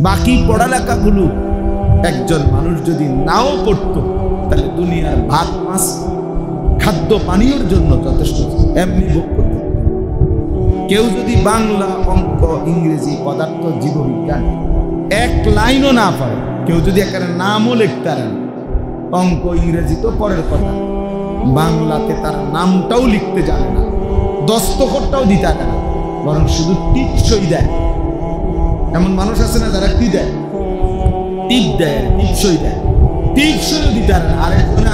বাকি পড়ালেখাগুলো একজন মানুষ যদি নাও পড়তো তাহলে দুনিয়ার ভাত মাছ খাদ্য পানীয়র জন্য যথেষ্ট এমনি ভোগ করতে। কেউ যদি বাংলা, অঙ্ক, ইংরেজি, পদার্থ, জীববিজ্ঞান এক লাইনও না পারে, কেউ যদি এখানে নামও লিখতে পারেন, অঙ্ক ইংরেজি তো পরের কথা, বাংলাতে তার নামটাও লিখতে জানে না, দস্তখতটাও দিতে জানে না, বরং শুধু টিপসই দেয়। এমন মানুষ আছে না যারা কি দেয়, টিপ দেয়, টিপসই দেয়, টিপসই দিতে পারে না। আরেকজনে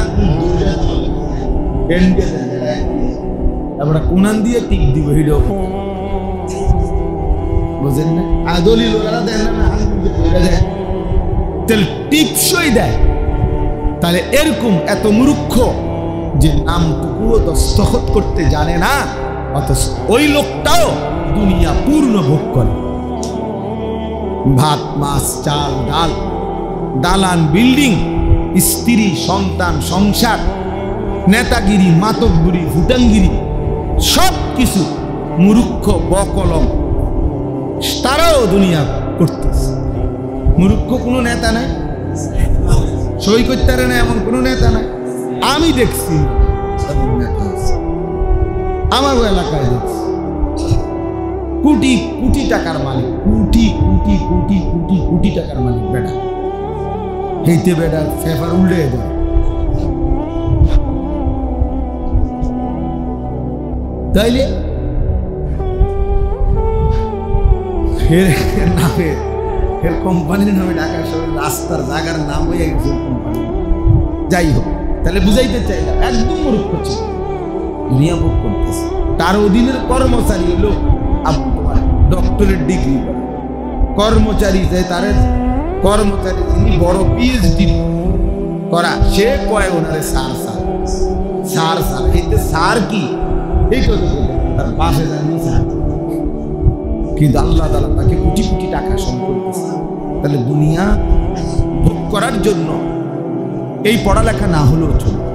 কোনান দিয়ে টিপ দিব, হিডো বুঝেন না? আদলি লোকেরা দেয় না, তাহলে টিপসই দেয়। তাহলে এরকম এত মূর্খ যে নামটুকুও দস্তখত করতে জানে না, অথচ ওই লোকটাও দুনিয়া পূর্ণ ভোগ করে। ভাত মাছ চাল ডাল, দালান বিল্ডিং, স্ত্রী সন্তান সংসার, নেতাগিরি মাতব্বরি ফুটাঙ্গিরি সব কিছু মূর্খ বকলম তারাও দুনিয়া করতেছে। মূর্খ কোনো নেতা নাই, সই করতে পারে না এমন কোনো নেতা নাই। আমি দেখছি আমার এলাকায় দেখছি কোটি কোটি টাকার মালিক, কোটি কোটি কোটি কোটি কোটি টাকার মালিক বেটা, হেইতে বেটা ফেফার উল্টে দেয়। তাইলে নামে কোম্পানির নামে ঢাকা শহরের রাস্তার জায়গার নাম হয়ে গেছে কোম্পানি। যাই হোক, তাহলে বুঝাইতে চাইলাম একদম মূর্খ ছিল, দুনিয়া ভোগ করতেছে। তার অধীনের কর্মচারী হলো তোমার ডক্টরেট ডিগ্রি কর্মচারী, তার কর্মচারী যিনি বড় পিএইচডি করা, সে কয় ওনারে স্যার স্যার স্যার স্যার। এইতে স্যার কি এই কথা বলে তার পাশে জানি স্যার, কিন্তু আল্লাহ তাআলা তাকে কোটি কোটি টাকা সম্পদ দিয়েছে। তাহলে দুনিয়া ভোগ করার জন্য এই পড়ালেখা না হলেও চলবে,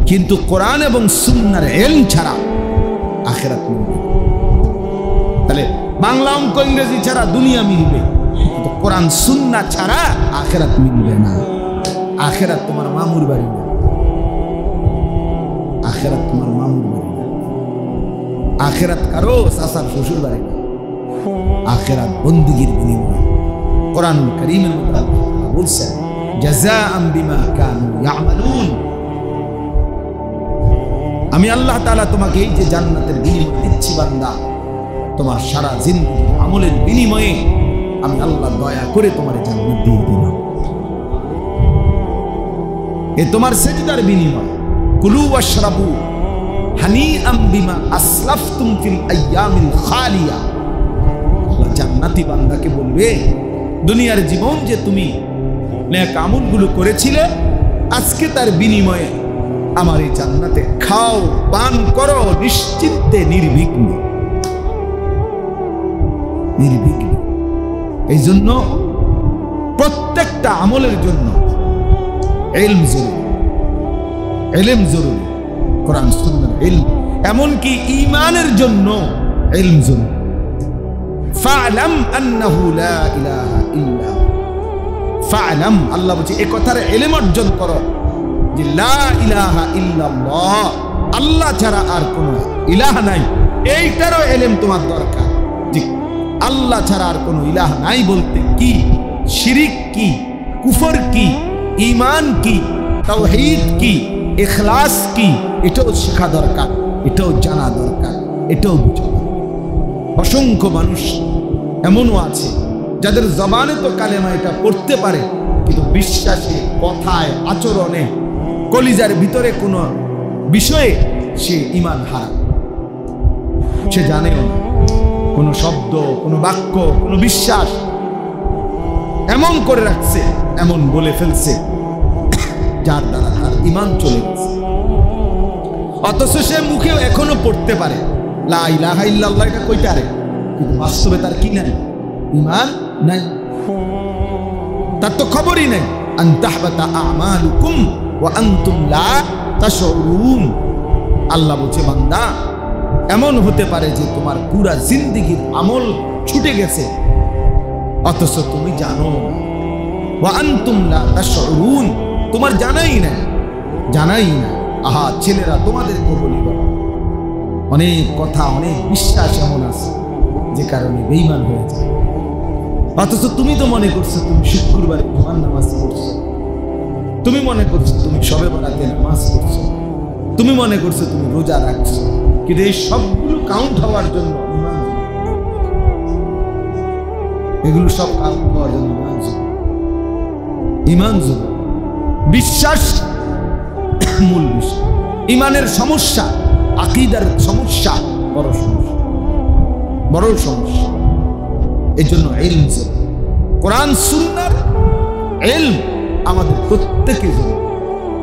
কিন্তু কোরআন এবং সুন্নাহর ইলম ছাড়া আখিরাত মিলবে। তাহলে বাংলা অঙ্ক ইংরেজি ছাড়া দুনিয়া মিলবে, কিন্তু কোরআন সুন্নাহ ছাড়া আখিরাত মিলবে না। আখিরাত তোমার মামুর বাড়ি না, আখিরাত তোমার মামুর বাড়ি না, আখিরাত কারো চাচার শ্বশুর বাড়ি না, আখিরাত বন্দেগীর বিনিময়। কোরআনুল কারীমের মধ্যে আল্লাহ বলছেন জাযাআন বিমা কানু ইয়ামালুন, আমি আল্লাহ তাআলা তোমাকে এই যে জান্নাতের বিনিময় দিচ্ছি বান্দা, তোমার সারা জিন্দেগি আমলের বিনিময়ে আমি আল্লাহ দয়া করে তোমার জান্নাত দিয়ে দিলাম। এ তোমার সেজদার বিনিময়। কুলু ওয়াশরাবু হানিআম বিমা আসলাফতুম ফিল আইয়ামিল খালিয়া। আল্লাহ জান্নাতি বান্দাকে বলবে, দুনিয়ার জীবন যে তুমি নেক আমলগুলো করেছিলে, আজকে তার বিনিময়ে আমার এই জান্নাতে খাও পান করো নিশ্চিন্তে নির্বিঘ্নে, নির্বিঘ্নে। এই জন্য প্রত্যেকটা আমলের জন্য ইলম জরুরি, ইলম জরুরি, কোরআন সুন্নাহর ইলম। এমনকি ঈমানের জন্য ইলম জরুরি। ফা'লাম আন্নাহু লা ইলাহা ইল্লা, ফা'লাম আল্লাহ বলছে এই কথার ইলম অর্জন করো যে লা ইলাহা ইল্লাল্লাহ, আল্লাহ ছাড়া আর কোনো ইলাহ নাই। এইটারও ইলম তোমার দরকার যে আল্লাহ ছাড়া আর কোনো ইলাহ নাই বলতে কি, শিরিক কি, কুফর কি, ঈমান কি, তাওহীদ কি, ইখলাস কি, এটাও শেখা দরকার, এটাও জানা দরকার, এটাও বুঝা। অসংখ্য মানুষ এমনও আছে যাদের জবানে তো কালেমা এটা পড়তে পারে, কিন্তু বিশ্বাসে, কথায়, আচরণে, কলিজার ভিতরে কোনো বিষয়ে সে ঈমান হারা, সে জানেও না। কোনো শব্দ, কোনো বাক্য, কোনো বিশ্বাস এমন করে রাখছে, এমন বলে ফেলছে যার দ্বারা তার ঈমান চলে গেছে। অথচ সে মুখেও এখনো পড়তে পারে লা ইলাহা ইল্লাল্লাহ, এটা কইতে পারে, কিন্তু বাস্তবে তার কি নাই, ঈমান নাই, তার তো খবরই নাই। আন তাহবাতা আমালুকুম ওয়া আনতুম লা তাশউরুন। আল্লাহ বলছে বান্দা এমন হতে পারে যে তোমার পুরা জিন্দেগীর আমল ছুটে গেছে, অথচ তুমি জানো না। ওয়া আনতুম লা তাশউরুন, তোমার জানাই না। আহা ছেলেরা, তোমাদেরকে বলি অনেক কথা, অনেক বিশ্বাস এমন আছে যে কারণে বেঈমান হয়ে যায়। অথচ তুমি তো মনে করছো তুমি শুক্রবারে তোমার নামাজ পড়ছো, তুমি মনে করছো তুমি শবে বরাতে নামাজ পড়ছো, তুমি মনে করছো তুমি রোজা রাখছো, কিন্তু এই সবগুলো কাউন্ট হওয়ার জন্য এগুলো সব কাউন্ট হওয়ার জন্য ঈমান জরুরি। বিশ্বাস মূল বিষয়। ঈমানের সমস্যা, আকীদার সমস্যা বড় সমস্যা। এই জন্য ইলম জরুরি। কোরআন সুন্নাহর ইলম আমাদের প্রত্যেকের জরুরি।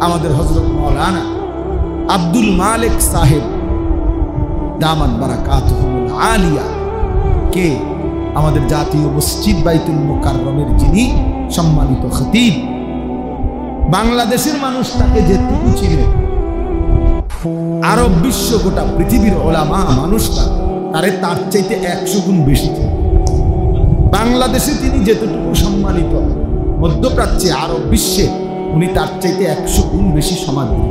আমাদের হযরত মাওলানা আব্দুল মালিক সাহেব দামাত বারাকাতুহুল আলিয়া কে আমাদের জাতীয় মসজিদ বাইতুল মুকাররমের যিনি সম্মানিত খতিব, বাংলাদেশের মানুষ তাকে যেটুকু চিনে, আরব বিশ্ব গোটা পৃথিবীর ওলামা মানুষরা তারে তার চাইতে 100 গুণ বেশি চিনে। বাংলাদেশে তিনি যেতটুকু সম্মানিত, মধ্যপ্রাচ্যে আরব বিশ্বে উনি তার চাইতে 100 গুণ বেশি সমাদৃত।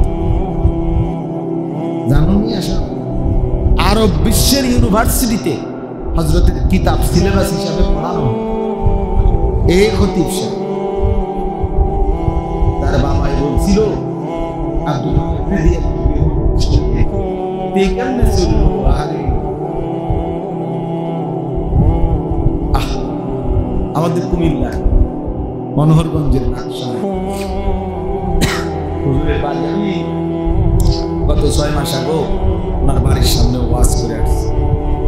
জানুনি আসা আরব বিশ্বের ইউনিভার্সিটিতে হযরতের কিতাব সিলেবাস হিসাবে পড়ানো এই খতিব সাহেব। তার বাবাই বলছিল আব্দুল আমাদের কুমিল্লা মনোহরগঞ্জের গত 6 মাস আগে ওনার বাড়ির সামনে ওয়াজ করে আসছে।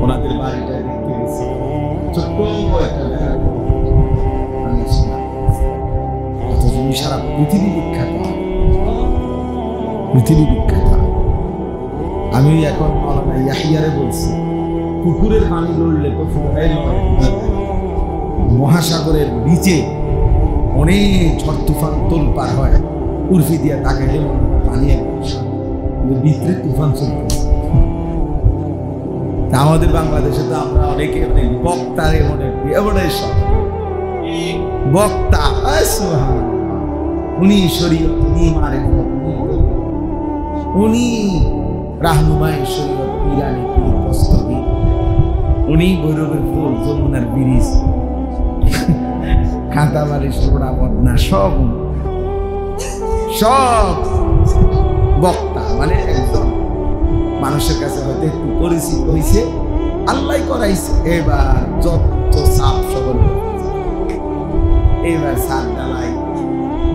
ওনাদের বাড়িটা দেখতে গেছি, ছোট্ট একটা সারা পৃথিবী বিখ্যাত। আমি এখন মাওলানা ইয়াহিয়ারে বলছি, পুকুরের পানি লড়লে তো মহাসাগরের নিচে অনেক ঝড় তুফান তোলপার হয়, উর্ফি দিয়ে তাকাইলে পানি ভিতরে তুফান চলতেছে। আমাদের বাংলাদেশে তো আমরা অনেকে অনেক বক্তারে মনে করি, বক্তা উনি শরীয়ত, উনি মারে, উনি রাহনুমাই শরীয়ত, ইরানি প্রস্তাবী, উনি ভৈরবের ফুল, যমুনার ব্রিজ, খাতাবাড়ি, সোড়া বদনা, সব বক্তা। মানে একদম মানুষের কাছে হয়তো একটু পরিচিত হয়েছে, আল্লাহ করাইছে। এবার যত সাপ সবল, এবার সার ডালাই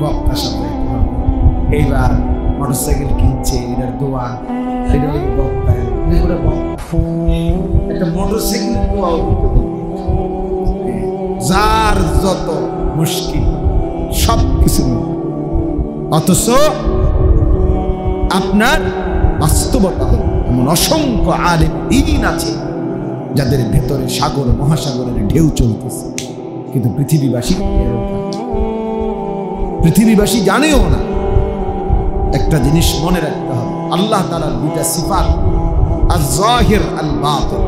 বক্তা সামলাইতে হবে। এইবার মোটরসাইকেল কিনছে, এটার দোয়া, এটা ওই বক্তা, একটা মোটরসাইকেল দোয়া, যার যত মুশকিল সব কিছু। অথচ আপনার বাস্তবতা এমন অসংখ্য আলেম দ্বীন আছে যাদের ভেতরে সাগর মহাসাগরের ঢেউ চলতেছে, কিন্তু পৃথিবীবাসী জানেও না। একটা জিনিস মনে রাখতে হবে, আল্লাহ তাআলার দুইটা সিফাত, আয-যাহির আল-বাতিন।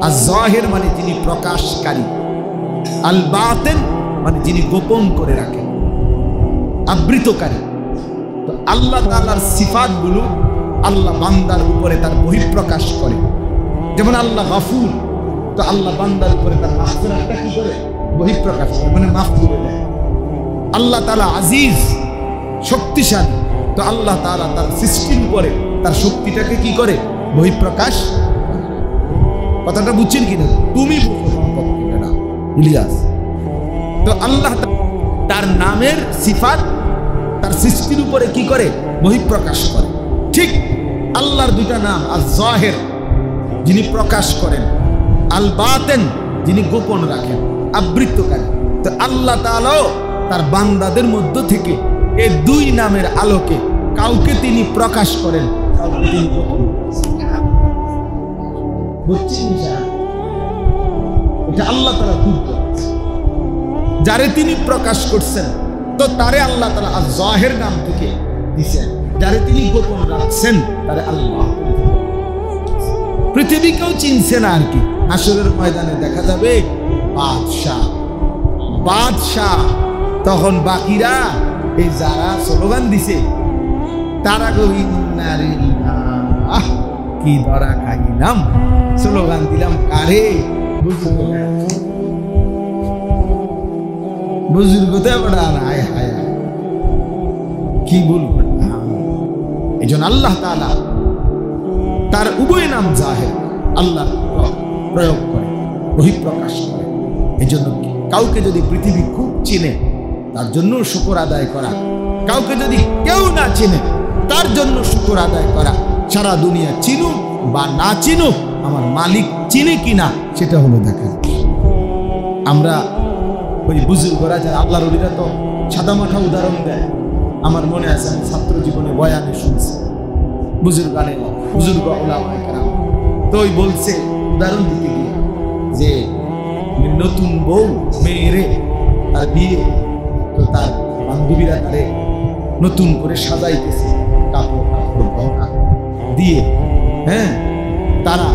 আয-যাহির মানে যিনি প্রকাশকারী, আল-বাতিন মানে যিনি গোপন করে রাখেন, আবৃতকারী। তো আল্লাহ তাআলার সিফাতগুলো আল্লাহ বান্দার উপরে তার বহিঃপ্রকাশ করে। যেমন আল্লাহ গফুর, তো আল্লাহ বান্দার উপরে তার মাগফিরাতটা কি করে বহিঃপ্রকাশ করে, মানে মাফ করে দেয়। আল্লাহ তাআলা আজিজ, শক্তিশালী, তো আল্লাহ তাআলা তার সৃষ্টির উপরে তার শক্তিটাকে কি করে বহিঃপ্রকাশ। কথাটা বুঝছেন কিনা? তুমি ইলিয়াস। তো আল্লাহ তার নামের সিফাত তার সৃষ্টির উপরে কি করে বহিঃপ্রকাশ করে। ঠিক আল্লাহর দুইটা নাম, আয-যাহির যিনি প্রকাশ করেন, আল-বাতিন যিনি গোপন রাখেন, আবৃতকারী। তো আল্লাহ তাআলাও তার বান্দাদের মধ্য থেকে এই দুই নামের আলোকে কাউকে তিনি প্রকাশ করেন, কাউকে তিনি গোপন করেন। বুঝছেন? এটা আল্লাহ তাআলা খুব যারে তিনি প্রকাশ করছেন, তো তারে আল্লাহ তাআলা আয-যাহির নাম থেকে দিয়েছেন। যারে তিনি গোপন রাখছেন তারে আল্লাহ। পৃথিবীকেও চিনছে না আর কি। হাসরের ময়দানে দেখা যাবে বাদশাহ বাদশাহ। তখন বাকিরা এই যারা স্লোগান দিছে তারা কি ধরা খাইলাম, স্লোগান দিলাম কারে? বুজুর্গতে কি বলবো। এই জন্য আল্লাহ তাআলা তার উভয় নাম জাহের, আল্লাহ প্রয়োগ করে, বহিঃপ্রকাশ করে। এই জন্য কাউকে যদি পৃথিবী খুব চিনে তার জন্য শুকর আদায় করা, কাউকে যদি কেউ না চিনে তার জন্য শুকর আদায় করা। সারা দুনিয়া চিনুক বা না চিনুক, আমার মালিক চিনে কিনা সেটা হলো দেখা। আমরা ওই বুজুর্গরা যারা আল্লাহর ওলিরা তো সাদামাঠা উদাহরণ দেয়। আমার মনে আছে আমি ছাত্র জীবনে বয়ানে শুনছি, বুজুর্গ ওলামায়ে কেরাম তো ওই বলছে উদাহরণ দিতে গিয়ে যে নতুন বউ মেয়েরে তার বিয়ে, তো তার বান্ধবীরা তারে নতুন করে সাজাইতেছে কাপড় গহনা দিয়ে। হ্যাঁ, তারা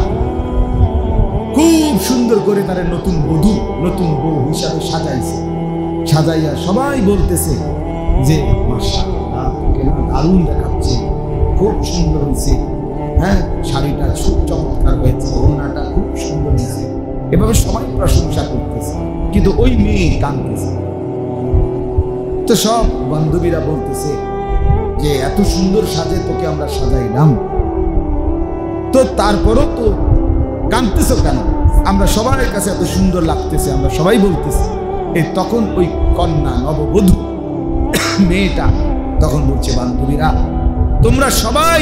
খুব সুন্দর করে তারা নতুন বধূ নতুন বউ হিসাবে সাজাইছে। সাজাইয়া সবাই বলতেছে যে মাশাআল্লাহ, দারুণ দেখাচ্ছে, খুব সুন্দর হয়েছে। হ্যাঁ, শাড়িটা খুব চমৎকার হয়েছে, ওড়নাটা খুব সুন্দর হয়েছে। এভাবে সবাই প্রশংসা করতেছে, কিন্তু ওই মেয়ে কাঁদতেছে। তো সব বান্ধবীরা বলতেছে যে এত সুন্দর সাজে তোকে আমরা সাজাইলাম, তো তারপরও তো কাঁদতেছ কেন? আমরা সবার কাছে এত সুন্দর লাগতেছে, আমরা সবাই বলতেছি। তখন ওই কন্যা নববধূ মেয়েটা তখন বলছে, বান্ধবীরা তোমরা সবাই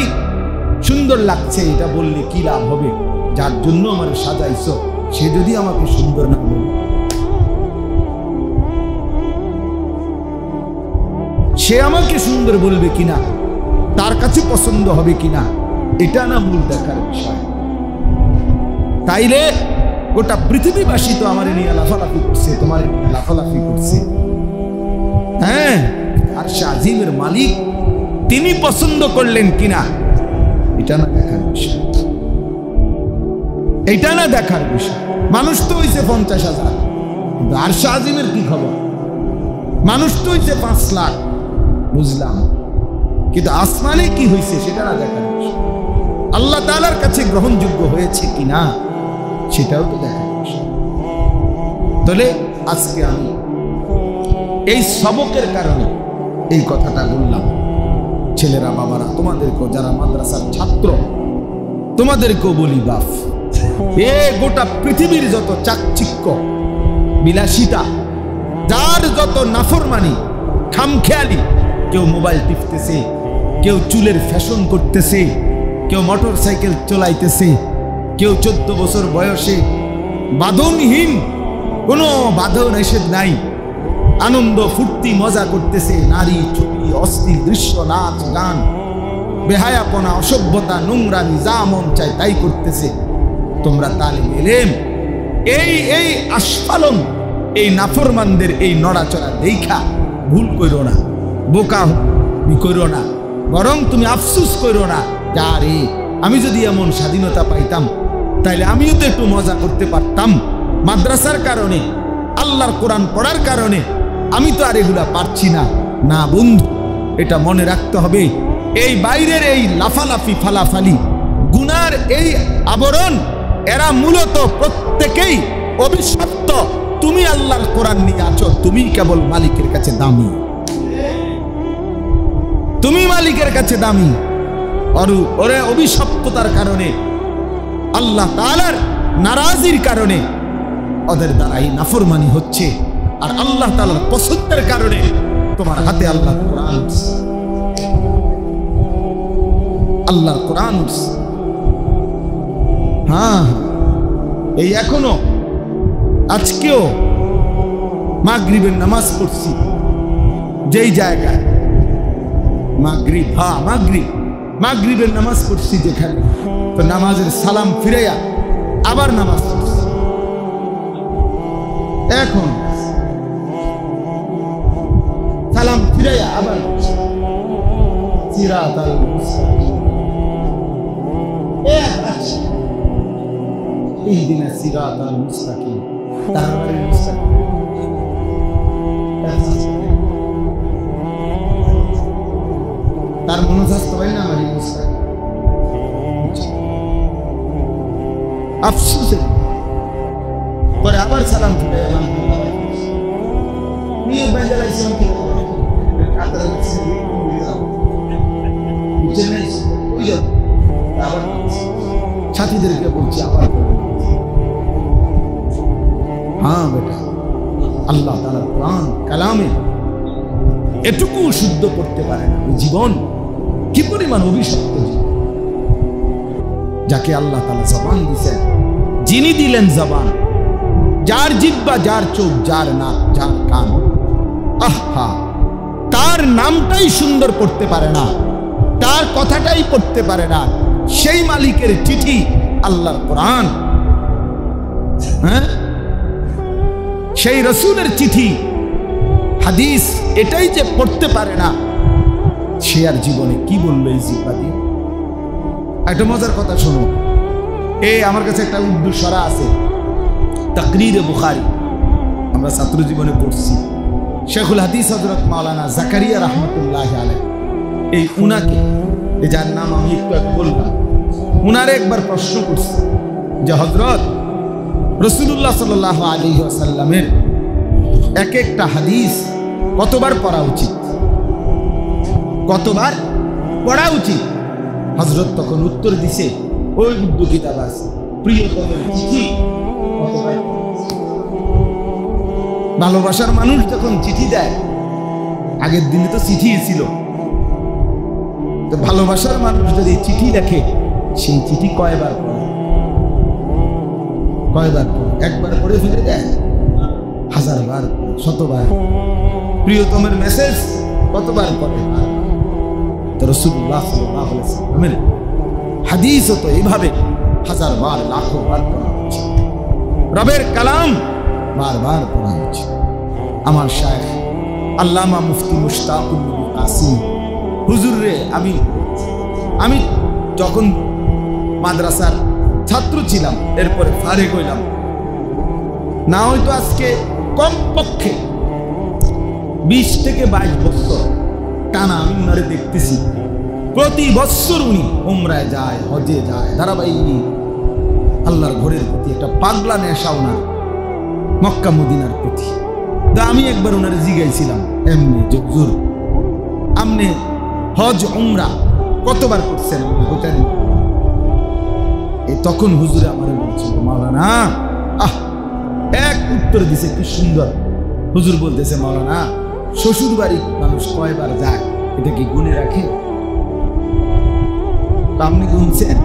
সুন্দর লাগছে এটা বললে কি লাভ হবে? যার জন্য আমার সাজাইছো সে যদি আমাকে সুন্দর না বলে, সে আমাকে সুন্দর বলবে কিনা, তার কাছে পছন্দ হবে কিনা, এটা না মূল দেখার বিষয়। তাইলে গোটা পৃথিবীবাসী তো আমার নিয়ে লাফালাফি করছে, তোমার নিয়ে লাফালাফি করছে। হ্যাঁ, আর সে আজিমের মালিক তিনি পছন্দ করলেন কিনা এটা না দেখার বিষয়, এটা না দেখার বিষয়। মানুষ তো হইছে 50,000, কিন্তু আর সে আজিমের কি খবর? মানুষ তো হইছে 5 লাখ, বুঝলাম, কিন্তু আসমানে কি হয়েছে সেটা না দেখার বিষয়। আল্লাহ তাআলার কাছে গ্রহণযোগ্য হয়েছে কিনা সেটাও তো দেখার বিষয়। তাহলে আজকে আমি এই সবকের কারণে এই কথাটা বললাম। ছেলেরা, বাবারা, তোমাদেরকেও, যারা মাদ্রাসার ছাত্র তোমাদেরকেও বলি, বাপ, এ গোটা পৃথিবীর যত চাকচিক্য বিলাসিতা, যার যত নাফরমানি খামখেয়ালি, কেউ মোবাইল টিপতেছে, কেউ চুলের ফ্যাশন করতেছে, কেউ মোটর সাইকেল চলাইতেছে, কেউ 14 বছর বয়সে বাঁধনহীন, কোনো বাঁধন নিষেধ নাই, আনন্দ ফুর্তি মজা করতেছে, নারী ছবি, অশ্লীল দৃশ্য, নাচ গান, বেহায়াপনা, অসভ্যতা, নোংরামি, যা মন চায় তাই করতেছে। তোমরা তালিম ইলম এই আস্ফালন, এই নাফরমানদের এই নড়াচড়া দেখা ভুল করো না, বোকা করো না, বরং তুমি আফসুস করো না, যা রে আমি যদি এমন স্বাধীনতা পাইতাম তাইলে আমিও তো একটু মজা করতে পারতাম। মাদ্রাসার কারণে, আল্লাহর কোরআন পড়ার কারণে আমি তো আর এগুলা পারছি না। না বন্ধু, এটা মনে রাখতে হবে। এই বাইরের এই লাফালাফি, ফালাফালি, গুনার এই আবরণ, এরা মূলত প্রত্যেকেই অভিশপ্ত। তুমি আল্লাহর কোরআন নিয়ে আছো, তুমি কেবল মালিকের কাছে দামি, তুমি মালিকের কাছে দামি। ওরে অভিশপ্ততার কারণে, আল্লাহ তাআলার নারাজির কারণে ওদের দ্বারা এই নাফরমানি হচ্ছে। আর আল্লাহ তাআলার পছন্দের কারণে তোমার হাতে আল্লাহর কোরআন, আল্লাহর কোরআন। হ্যাঁ, এই এখনো আজকেও মাগরিবের নামাজ পড়ছি যেই জায়গায়, মাগরিব, হ্যাঁ মাগরিবের নামাজ পড়ছি যেখানে, তো নামাজের সালাম ফিরাইয়া আবার নামাজ পড়ছি। এখন সালাম ফিরাইয়া আবার সিরাতাল মুস্তাকিম, ইহদিনাস সিরাতাল মুস্তাকিম, তারপরে মুস্তাকিম তার মনোস্বাস্থ্য হয় না আমার আফসোসের পরে আবার সালাম করে সাথীদেরকে বলছি আবার হ্যাঁ বেটা আল্লাহ তাআলার কোরআন কালামে এটুকু শুদ্ধ করতে পারে না জীবন কি পরিমাণ অভিশপ্ত যাকে আল্লাহ তাআলা জবান দিয়েছেন, যিনি দিলেন জবান, যার জিহ্বা, যার চোখ, যার নাক, যার কান, আহা তার নামটাই সুন্দর পড়তে পারে না, তার কথাটাই পড়তে পারে না, সেই মালিকের চিঠি আল্লাহর কোরআন, হ্যাঁ সেই রাসূলের চিঠি হাদিস, এটাই যে পড়তে পারে না, সে আর জীবনে কি বললো এই জিহ্বা দিয়ে? একটা মজার কথা শোনো, আমার কাছে একটা উর্দু সরা আছে, তাকরীরে বুখারী, আমরা ছাত্র জীবনে পড়ছি। শেখুল হাদিস হযরত মাওলানা জাকারিয়া রাহমাতুল্লাহি আলাইহি, এই উনাকে, যার নাম আমি একটু বললাম, উনারে একবার প্রশ্ন করছে যে হযরত রাসূলুল্লাহ সাল্লাল্লাহু আলাইহি ওয়াসাল্লামের এক একটা হাদিস কতবার পড়া উচিত, কতবার পড়া উচিত? হযরত তখন উত্তর দিছে, ওই উর্দু কিতাব আছে, প্রিয়তমের চিঠি কতবার। ভালোবাসার মানুষ যখন চিঠি দেয়, আগের দিনে তো চিঠি ছিল, তো ভালোবাসার মানুষ যদি চিঠি লেখে, সেই চিঠি কয়বার পড়ে? কয়বার পড়ে? একবার পড়ে ফেলে দেয়, হাজারবার, শতবার। প্রিয়তমের মেসেজ কতবার পড়ে? তো রাসূলুল্লাহ সাল্লাল্লাহু আলাইহি ওয়াসাল্লামের হাদিসও তো এইভাবে হাজারবার, লাখবার পড়া হচ্ছে, রবের কালাম বারবার পড়া হচ্ছে। আমার শায়েখ আল্লামা মুফতি মুশতাকুল কাসিম হুজুর রে, আমি যখন মাদ্রাসার ছাত্র ছিলাম, এরপরে ফারেক হইলাম, না হয়তো আজকে কমপক্ষে 20 থেকে 22 বছর টানা আমি উনারে দেখতেছি। প্রতি বছর উনি উমরায় যায়, হজে যায়, ধারাবাহিক আল্লাহর ঘরের প্রতি একটা পাগলা নেশা উনার, মক্কা মদিনার প্রতি। তা আমি একবার উনারে জিজ্ঞাসিলাম এমনি, যে হুজুর আপনি হজ উমরা কতবার করছেন? তখন হুজুরে আমার বলছিল, মাওলানা, এক উত্তর দিছে কি সুন্দর। হুজুর বলতেছে, মাওলানা, শ্বশুর বাড়ি মানুষ কয়বার যায় এটা কি গুনে রাখে? আপনি গুনছেন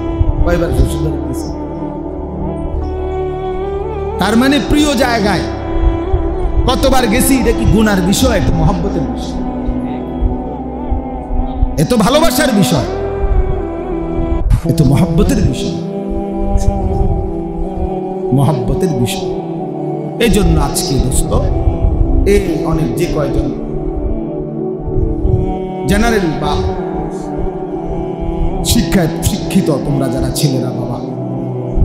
কয়বার শ্বশুর বাড়ি গেছেন? তার মানে প্রিয় জায়গায় কতবার গেছি এটা কি গুনার বিষয়? এটা মহব্বতের বিষয়, এত ভালোবাসার বিষয়, এত মহব্বতের বিষয়, মহব্বতের বিষয়। এই জন্য আজকে দোস্ত, এই অনেক যে কয়জন জেনারেল বা শিক্ষিত তোমরা যারা ছেলেরা, বাবা,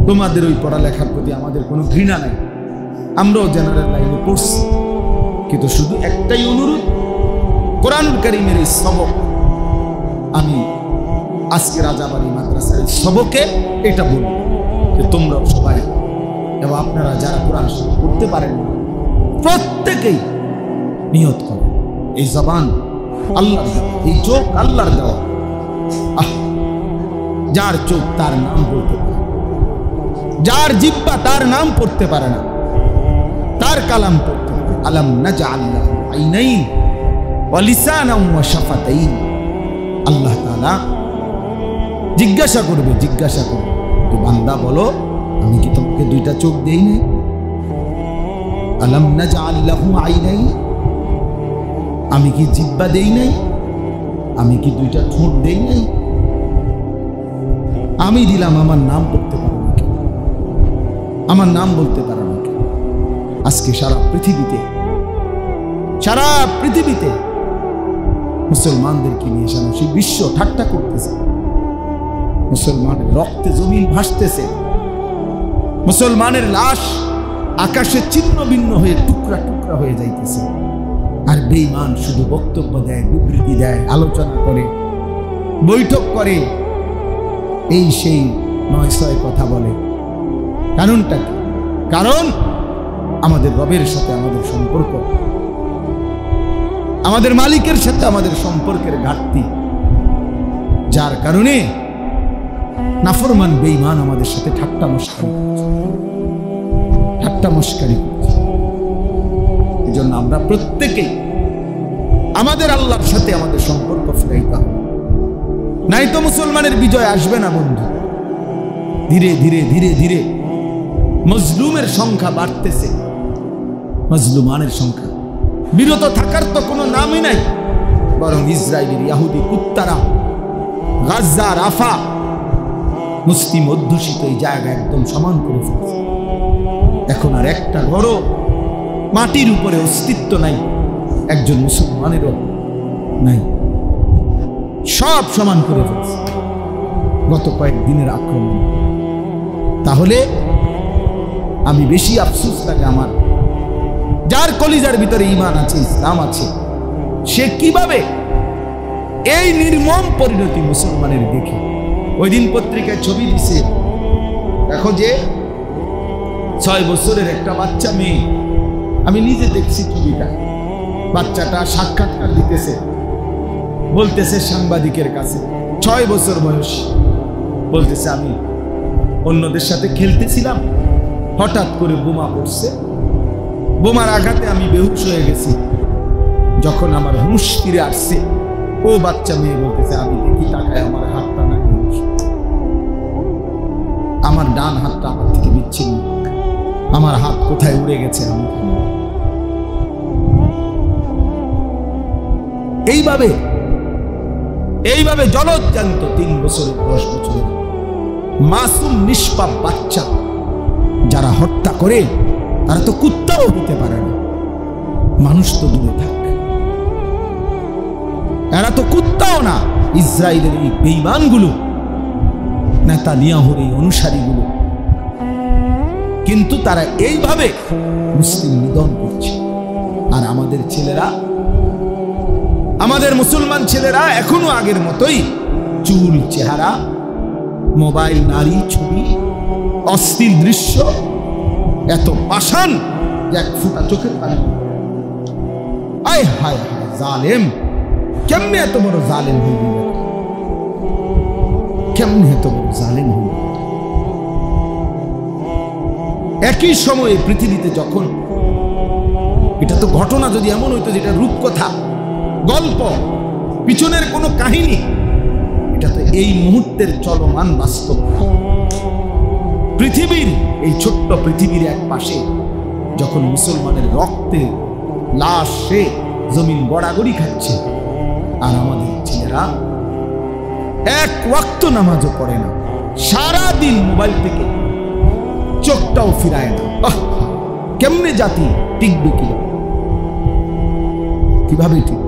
তোমাদের ওই পড়ালেখার প্রতি আমাদের কোনো ঘৃণা নাই, আমরাও জেনারেল লাইনে পড়ছি, কিন্তু শুধু একটাই অনুরোধ, কোরআনুল কারীমের এই সবক, আমি আজকে রাজাবাড়ি মাদ্রাসার এই সবকে এটা বলব যে তোমরাও সবাই, এবং আপনারা যারা কোরআন পড়তে পারেন না, প্রত্যেকেই নিয়ত করো, এই জবান আল্লাহর দেওয়া, এই চোখ আল্লাহর দেওয়া। যার চোখ তার নাম বলতে পারে, যার জিহ্বা তার নাম পড়তে পারে না, তার কালাম পড়তে পারে। আলাম নাজআল লাহু আইনাইন ওয়া লিসানান ওয়া শাফাতাইন। আল্লাহ তাআলা জিজ্ঞাসা করবে, তো বান্দা বলো, আমি কি তোমাকে দুইটা চোখ দেই নাই? আলাম নাজআল লাহু আইনাইন, আমি কি জিহ্বা দেই নাই? আমি কি দুইটা ঠোঁট দেই নাই? আমি দিলাম, আমার নাম পড়তে পারো না কেন? আমার নাম বলতে পারো না কেন? আজকে সারা পৃথিবীতে মুসলমানদেরকে নিয়ে সারা সেই বিশ্ব ঠাট্টা করতেছে, মুসলমানের রক্তে জমিন ভাসতেছে, মুসলমানের লাশ আকাশে ছিন্ন ভিন্ন হয়ে টুকরা টুকরা হয়ে যাইতেছে, আর বেঈমান শুধু বক্তব্য দেয়, বিবৃতি দেয়, আলোচনা করে, বৈঠক করে, এই সেই নয় ছয় কথা বলে। কারণটা কি? কারণ আমাদের রবের সাথে আমাদের সম্পর্ক, আমাদের মালিকের সাথে আমাদের সম্পর্কের ঘাটতি, যার কারণে নাফরমান বেঈমান আমাদের সাথে ঠাট্টা মস্কারি করছে। এই জন্য আমরা প্রত্যেকেই আমাদের আল্লাহর সাথে আমাদের সম্পর্ক ফিরাইতে হবে, নাই তো মুসলমানের বিজয় আসবে না বন্ধু। ধীরে ধীরে ধীরে ধীরে মজলুমের সংখ্যা বাড়তেছে, মজলুমানের সংখ্যা। বিরত থাকার তো কোনো নামই নাই, বরং ইসরায়েলের ইহুদি কুত্তারা গাজা, রাফা, মুসলিম অধ্যুষিত এই জায়গা একদম সমান করে ফেলছে। এখন আর একটা ঘরও মাটির উপরে অস্তিত্ব নাই, একজন মুসলমানেরও নাই, সব সমান করে ফেলছে গত কয়েকদিনের আক্রমণ। তাহলে আমি বেশি আফসোস লাগে আমার, যার কলিজার ভিতরে ঈমান আছে, ইসলাম আছে, সে কিভাবে এই নির্মম পরিণতি মুসলমানের দেখে। ওই দিন পত্রিকায় ছবি দিছে, দেখো যে 6 বছরের একটা বাচ্চা মেয়ে, আমি নিজে দেখছি ছবিটা, বাচ্চাটা সাক্ষাৎকার দিতেছে, বলতেছে সাংবাদিকের কাছে, 6 বছর বয়স, বলতেছে আমি অন্যদের সাথে খেলতেছিলাম, হঠাৎ করে বোমা পড়ছে, বোমার আঘাতে আমি বেহুশ হয়ে গেছি, যখন আমার হুঁশ ফিরে আসছে, ও বাচ্চা মেয়ে বলতেছে আমি দেখি তাকায় আমার হাতটা না, আমার ডান হাতটা আমার থেকে বিচ্ছিন্ন, আমার হাত কোথায় উড়ে গেছে আমি। এইভাবে জলজ্জান্ত 3 বছরের 10 বছরের মাসুম নিষ্পাপ বাচ্চা যারা হত্যা করে, তারা তো কুত্তাও হতে পারে না, মানুষ তো দূরে থাক, এরা তো কুত্তাও না। ইসরায়েলের এই বেঈমানগুলো, নেতানিয়াহুর এই অনুসারীগুলো, কিন্তু তারা এইভাবে মুসলিম নিধন করছে। আর আমাদের ছেলেরা, আমাদের মুসলমান ছেলেরা এখনো আগের মতোই চুল, চেহারা, মোবাইল, নারী, ছবি, অশ্লীল দৃশ্য, এত পাষাণ এক ফোঁটা চোখের পানি। আয় হায় হায়, জালেম! কেমনে এত বড় জালেম হইল, কেমনে এত বড় জালেম হইল। একই সময়ে পৃথিবীতে যখন, এটা তো ঘটনা যদি এমন হইতো যেটা রূপকথা, গল্প, পিছনের কোনো কাহিনী, এটা তো এই মুহূর্তের চলমান বাস্তব। পৃথিবীর এই ছোট্ট পৃথিবীর এক পাশে যখন মুসলমানের রক্তে লাশে জমিন গড়াগড়ি খাচ্ছে, আর আমাদের ছেলেরা এক ওয়াক্ত নামাজও পড়ে না, সারাদিন মোবাইল থেকে চোখটাও ফিরায় না। কেমনে জাতি টিকবে, কিভাবে ঠিক?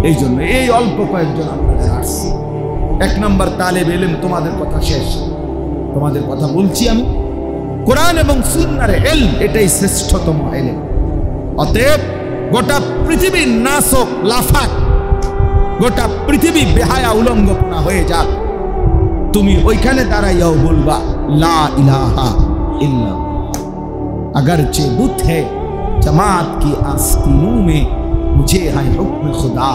এই জন্য এই অল্প কয়েকজন আমরা আসছি, 1 নম্বর তালেব ইলম, তোমাদের কথা শেষ, তোমাদের কথা বলছি আমি, কোরআন এবং সুন্নাহর ইলম এটাই শ্রেষ্ঠতম ইলম। অতএব গোটা পৃথিবীর নাসক লাফাক, গোটা পৃথিবী বেহায়া উলঙ্গপনা হয়ে যাক, তুমি ওইখানে দাঁড়াইয়াও বলবা লা ইলাহা ইল্লাল্লাহ। अगरचे बुत है जमात की आस्तीनों में, मुझे है हुक्म खुदा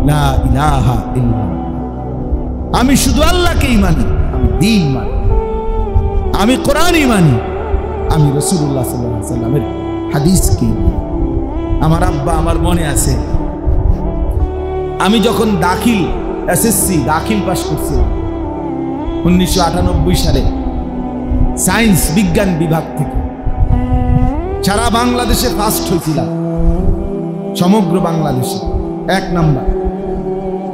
ला इलाहा इल्लल्लाह। আমি শুধু আল্লাহকেই মানি, আমি দ্বীন মানি, আমি কোরআনই মানি, আমি রাসূলুল্লাহ সাল্লাল্লাহু আলাইহি ওয়াসাল্লামের হাদিসকে মানি। আমার আব্বা, আমার মনে আছে, আমি যখন দাখিল এসএসসি দাখিল পাস করছিলাম 1998 সালে, সায়েন্স বিজ্ঞান বিভাগ থেকে সারা বাংলাদেশে ফার্স্ট হয়েছিলাম, সমগ্র বাংলাদেশে 1 নাম্বার।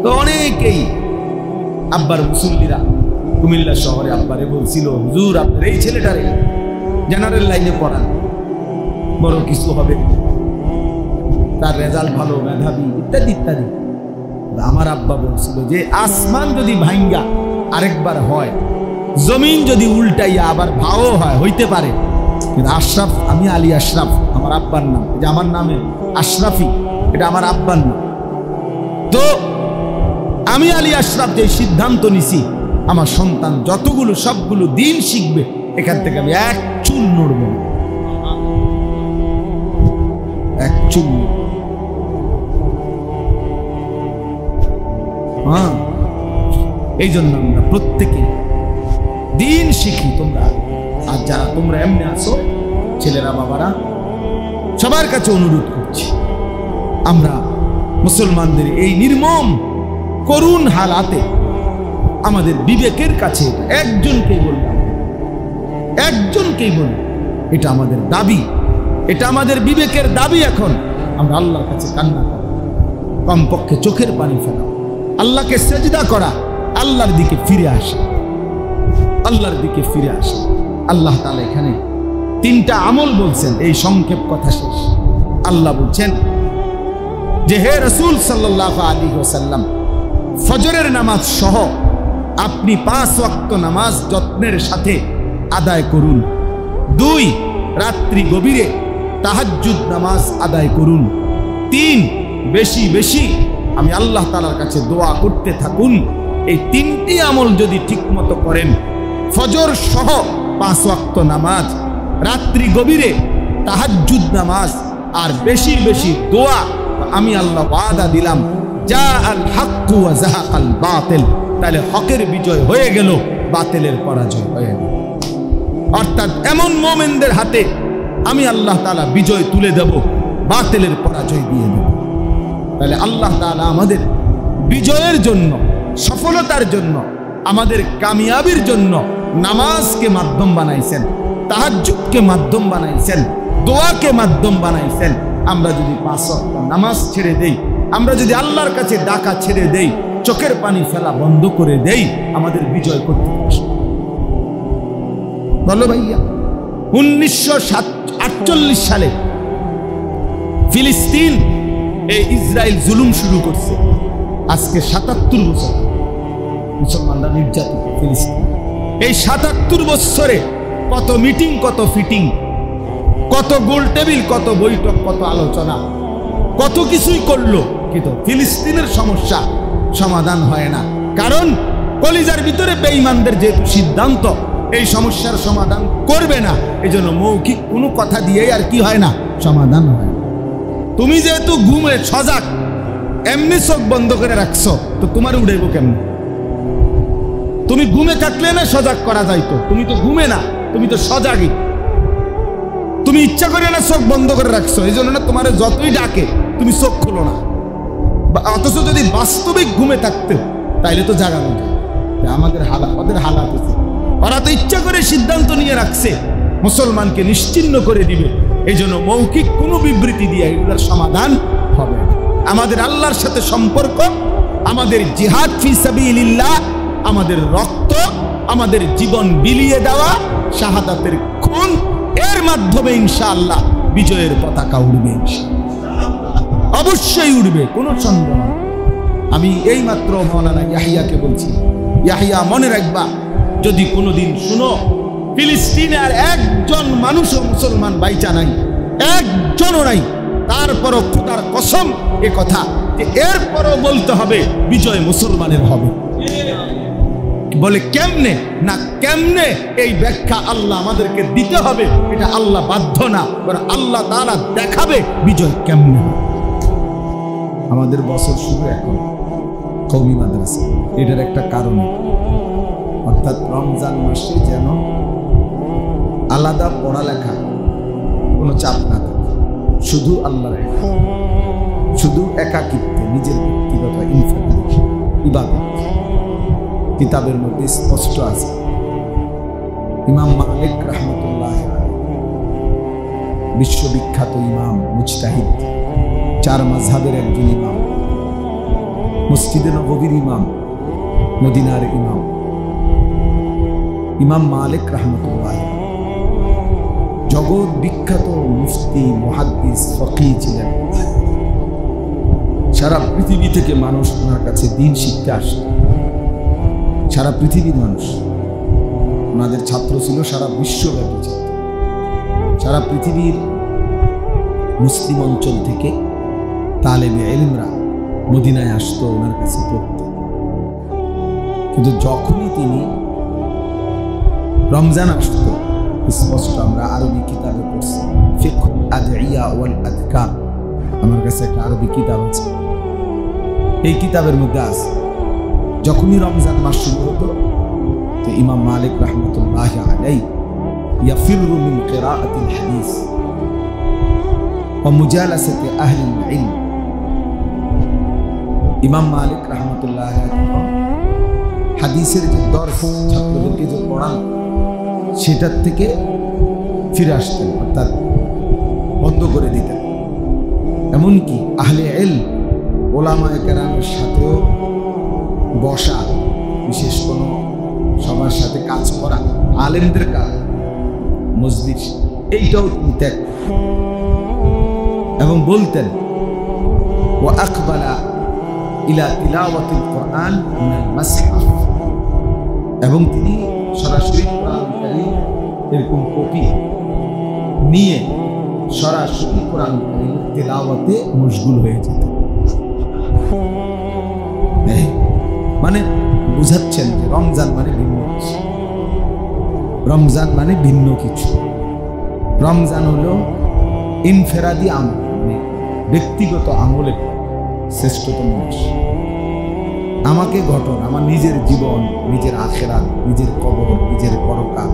তো অনেকেই আব্বার মুসল্লিরা কুমিল্লা শহরে আব্বারে বলছিল, হুজুর আপনার এই ছেলেটারে জেনারেল লাইনে পড়ান, বড় কিছু হবে, তার রেজাল্ট ভালো, মেধাবী, ইত্যাদি ইত্যাদি। আমার আব্বা বলছিল যে আসমান যদি ভাঙ্গা আরেকবার হয়, জমিন যদি উল্টাইয়া আবার ভাও হয়, হইতে পারে, কিন্তু আশরাফ, আমি আলী আশরাফ আমার আব্বার নাম, এটা আমার নামে আশরাফি, এটা আমার আব্বার নাম। তো আমি আলী আশরাফ যে সিদ্ধান্ত নিছি আমার সন্তান যতগুলো সবগুলো দিন শিখবে, এখান থেকে আমি এক চুল নড়ব না, এক চুল। হ্যাঁ, এই জন্য আমরা প্রত্যেকে দিন শিখি। তোমরা আর যারা তোমরা এমনি আসো, ছেলেরা বাবারা, সবার কাছে অনুরোধ করছি, আমরা মুসলমানদের এই নির্মম করুণ হালাতে আমাদের বিবেকের কাছে একজনকেই বললাম, একজনকেই বললাম, এটা আমাদের দাবি, এটা আমাদের বিবেকের দাবি। এখন আমরা আল্লাহর কাছে কান্না করা, কমপক্ষে চোখের পানি ফেলা, আল্লাহকে সেজদা করা, আল্লাহর দিকে ফিরে আসা, আল্লাহর দিকে ফিরে আসা। আল্লাহ তাআলা এখানে 3টা আমল বলছেন। এই সংক্ষেপ কথা শেষ। আল্লাহ বলছেন যে হে রাসূল সাল্লাল্লাহু আলাইহি ওয়াসাল্লাম, ফজরের নামাজ সহ আপনি 5 ওয়াক্ত নামাজ যত্নের সাথে আদায় করুন। 2, রাত্রি গভীরে তাহাজ্জুদ নামাজ আদায় করুন। 3, বেশি বেশি আমি আল্লাহ তাআলার কাছে দোয়া করতে থাকুন। এই 3টি আমল যদি ঠিকমতো করেন, ফজর সহ 5 ওয়াক্ত নামাজ, রাত্রি গভীরে তাহাজ্জুদ নামাজ, আর বেশি বেশি দোয়া, আমি আল্লাহ ওয়াদা দিলাম যা আল হক ওয়া যাহাকাল বাতিল, তাহলে হকের বিজয় হয়ে গেল, বাতিলের পরাজয় হয়ে গেল। অর্থাৎ এমন মুমিনদের হাতে আমি আল্লাহ তাআলা বিজয় তুলে দেব, বাতিলের পরাজয় দিয়ে দেব। তাহলে আল্লাহ তাআলা আমাদের বিজয়ের জন্য, সফলতার জন্য, আমাদের কামিয়াবির জন্য নামাজকে মাধ্যম বানাইছেন, তাহাজ্জুদকে মাধ্যম বানাইছেন, দোয়াকে মাধ্যম বানাইছেন। আমরা যদি 5 ওয়াক্ত নামাজ ছেড়ে দেই, আমরা যদি আল্লাহর কাছে ডাকা ছেড়ে দেই, চোখের পানি ফেলা বন্ধ করে দেই, আমাদের বিজয় করতে পারবে। বলো ভাইয়া, 1948 সালে ফিলিস্তিন এই ইসরায়েল জুলুম শুরু করছে। আজকে 77 বছর মুসলমানরা নির্যাতিত ফিলিস্তিন। এই 77 বছরে কত মিটিং, কত ফিটিং, কত গোল টেবিল, কত বৈঠক, কত আলোচনা, কত কিছুই করলো, কিন্তু ফিলিস্তিনের সমস্যা সমাধান হয় না। কারণ কলিজার ভিতরে বেঈমানদের যেহেতু সিদ্ধান্ত এই সমস্যার সমাধান করবে না, এই জন্য মৌখিক কোনো কথা দিয়ে আর কি হয় না, সমাধান হয় না। তুমি যেহেতু ঘুমে সজাগ, এমনি চোখ বন্ধ করে রাখছো, তো তোমার উড়াইব কেমন? তুমি ঘুমে থাকলে না সজাগ করা যাইতো, তুমি তো ঘুমে না, তুমি তো সজাগই। তুমি ইচ্ছা করে না চোখ বন্ধ করে রাখছো, এই জন্য না তোমার যতই ডাকে তুমি চোখ খোলো না। অথচ যদি বাস্তবিক ঘুমে থাকতে, তাইলে তো জাগানো যায়। আমাদের হালাত, ওদের হালাত হচ্ছে, ওরা তো ইচ্ছা করে সিদ্ধান্ত নিয়ে রাখছে মুসলমানকে নিশ্চিহ্ন করে দিবে। এই জন্য মৌখিক কোনো বিবৃতি দিয়ে এগুলোর সমাধান হবে না। আমাদের আল্লাহর সাথে সম্পর্ক, আমাদের জিহাদ ফি সাবিলিল্লাহ, আমাদের রক্ত, আমাদের জীবন বিলিয়ে দেওয়া, শাহাদাতের খুন, এর মাধ্যমে ইনশাআল্লাহ বিজয়ের পতাকা উড়বে, অবশ্যই উড়বে, কোনো সন্দেহ নেই। আমি এই মাত্র মাওলানা ইয়াহিয়াকে বলছি, ইয়াহিয়া মনে রাখবা, যদি কোনোদিন শুনো ফিলিস্তিনে আর একজন মানুষও মুসলমান বাইচা নাই, একজনও নাই, তারপরও খোদার কসম এ কথা যে এরপরও বলতে হবে বিজয় মুসলমানের হবে। বলে কেমনে না, কেমনে এই ব্যাখ্যা আল্লাহ আমাদেরকে দিতে হবে, এটা আল্লাহ বাধ্য না, আল্লাহ তাআলা দেখাবে বিজয় কেমনে। আমাদের বছর শুরু এখন কওমি মাদ্রাসা, এটার একটা কারণ, অর্থাৎ রমজান মাসে যেন আলাদা পড়ালেখা, কোনো চাপ না থাকে, শুধু আল্লাহর শুধু একাকিত্বে নিজের ব্যক্তিগত ইবাদত। কিতাবের মধ্যে স্পষ্ট আছে, ইমাম মালিক রাহমাতুল্লাহ বিশ্ববিখ্যাত ইমাম, মুজতাহিদ, 4 মাযহাবের একজন ইমাম, মসজিদে নববীর ইমাম, মদিনার ইমাম, ইমাম মালিক রাহমাতুল্লাহ জগৎ বিখ্যাত মুফতি, মুহাদ্দিস, ফকিহ ছিলেন। সারা পৃথিবী থেকে মানুষ ওনার কাছে দিন শিখতে আসত, সারা পৃথিবীর মানুষ। ওনাদের ছাত্র ছিল সারা বিশ্বব্যাপী ছাত্র, সারা পৃথিবীর মুসলিম অঞ্চল থেকে তালেবে ইলমরা মদিনায় আসতো ওনার কাছে পড়তে। কিন্তু যখনই তিনি রমজান আসতো, স্পষ্ট আমরা আরবি কিতাবে পড়ছি, ফিকহুল আদইয়া ওয়াল আযকার, আমার কাছে একটা আরবি কিতাব আছে, এই কিতাবের মধ্যে আছে যখনই রমজান মাস শুরু হতো তো ইমাম মালিক রাহমাতুল্লাহি আলাইহি ইয়াফিরু মিন কিরাআতিল হাদিস ওয়া মুজালাসাতি আহলিল ইলম। ইমাম মালিক রাহমাতুল্লাহি আলাইহি হাদিসের যে দর্স ছাত্রদেরকে যে পড়ান সেটার থেকে ফিরে আসতেন, অর্থাৎ বন্ধ করে দিতেন। এমনকি আহলে ইলম ওলামায়ে কেরামের সাথেও বসা, বিশেষ কোনো সবার সাথে কাজ করা, আলেমদের কাজ, মজলিস, এইটাও তিনি ত্যাগ এবং বলতেন ওয়া আকবালা ইলা তিলাওয়াতিল কোরআন মিনাল মাসহাফ, এবং তিনি সরাসরি কোরআন কারীম এরকম কপি নিয়ে সরাসরি কোরআন কারীমের তেলাওয়াতে মশগুল হয়ে যেত। মানে বুঝাচ্ছেন যে রমজান মানে ভিন্ন কিছু, রমজান মানে ভিন্ন কিছু। রমজান হলো ইনফেরাদি আমল, মানে ব্যক্তিগত আমলের শ্রেষ্ঠতম মাস। আমাকে ঘটন, আমার নিজের জীবন, নিজের আখিরাত, নিজের কবর, নিজের পরকাল,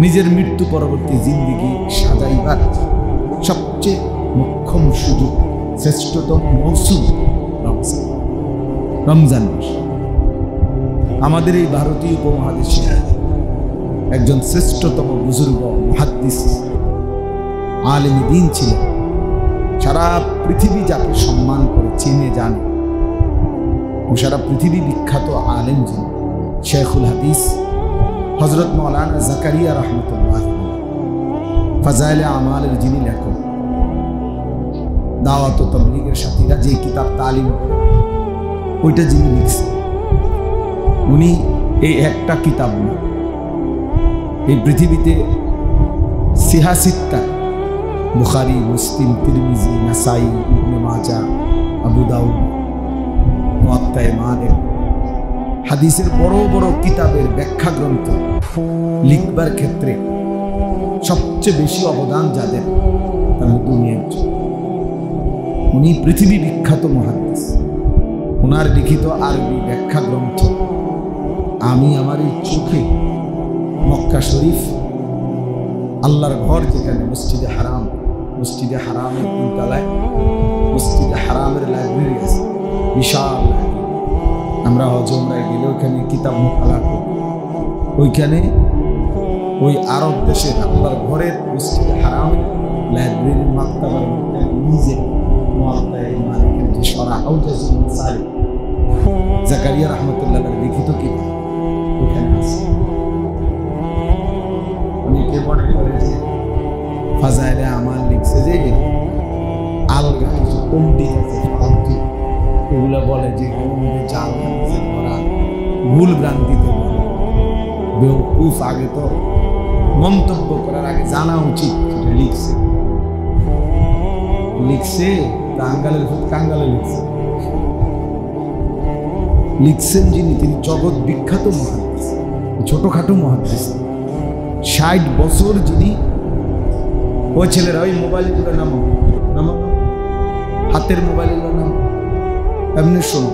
নিজের মৃত্যু পরবর্তী জিন্দেগি সাজাইবার সবচেয়ে মোক্ষম সুযোগ, শ্রেষ্ঠতম মৌসুম রমজান। রমজান মাস আমাদের এই ভারতীয় উপমহাদেশে একজন শ্রেষ্ঠতম বুজুর্গ মুহাদ্দিস আলেম দ্বীন ছিলেন, সারা পৃথিবী যাকে সম্মান করে চিনে জানে ও সারা পৃথিবী বিখ্যাত আলেম যিনি, শেখুল হাদিস হযরত মাওলানা জাকারিয়া রাহমাতুল্লাহ ফাজাইলে আমালের যিনি লেখক, দাওয়াত ও তাবলীগের সাথীরা যে কিতাব তালিম ওইটা যিনি লিখছেন, উনি এই একটা কিতাব না, এই পৃথিবীতে সিহাসিত্তা বুখারী, মুসলিম, তিরমিজি, নাসাই, ইবনে মাজাহ, আবু দাউদ, মুওয়াত্তা মালিক, হাদিসের বড় বড় কিতাবের ব্যাখ্যা গ্রন্থ লিখবার ক্ষেত্রে সবচেয়ে বেশি অবদান যাদের, তার মধ্যে উনি একজন। উনি পৃথিবী বিখ্যাত মুহাদ্দিস। ওনার লিখিত আরবি ব্যাখ্যা গ্রন্থ আমি আমার এই চোখে মক্কা শরীফ, আল্লাহর ঘর যেখানে মসজিদে হারাম, মসজিদে হারামের তিনতলায় মসজিদে হারামের লাইব্রেরি আছে, বিশাল লাইব্রেরি। আমরা হজ উমরায় গেলে ওইখানে কিতাব মোতালা করি, ওইখানে ওই আরব দেশের আল্লাহর ঘরের মসজিদে হারামের লাইব্রেরির মাকতাবার মধ্যে নিজে মুওয়াত্তা মালিকের যে শরহ আউজাজুল মাসালিক জাকারিয়া রাহমাতুল্লাহর লিখিত কিতাব ওখানে আছে। অনেকে মনে করে যে ফাজাইলে আমাল লিখছে যে আলগা কিছু পণ্ডিত আছে ফালতু, এগুলো বলে যে জাল হাদিসে করা, ভুল ভ্রান্তিতে বেওকুফ। আগে তো মন্তব্য করার আগে জানা উচিত সেটা লিখছে, লিখছে কাঙ্গালের কাঙ্গালে লিখছে, লিখছেন যিনি, তিনি জগৎ বিখ্যাত মুহাদ্দিস, ছোটখাটো মুহাদ্দিস। 60 বছর যিনি, ওই ছেলেরা ওই মোবাইলগুলো নামো নামো, হাতের মোবাইলগুলো নাম, এমনি শোনো,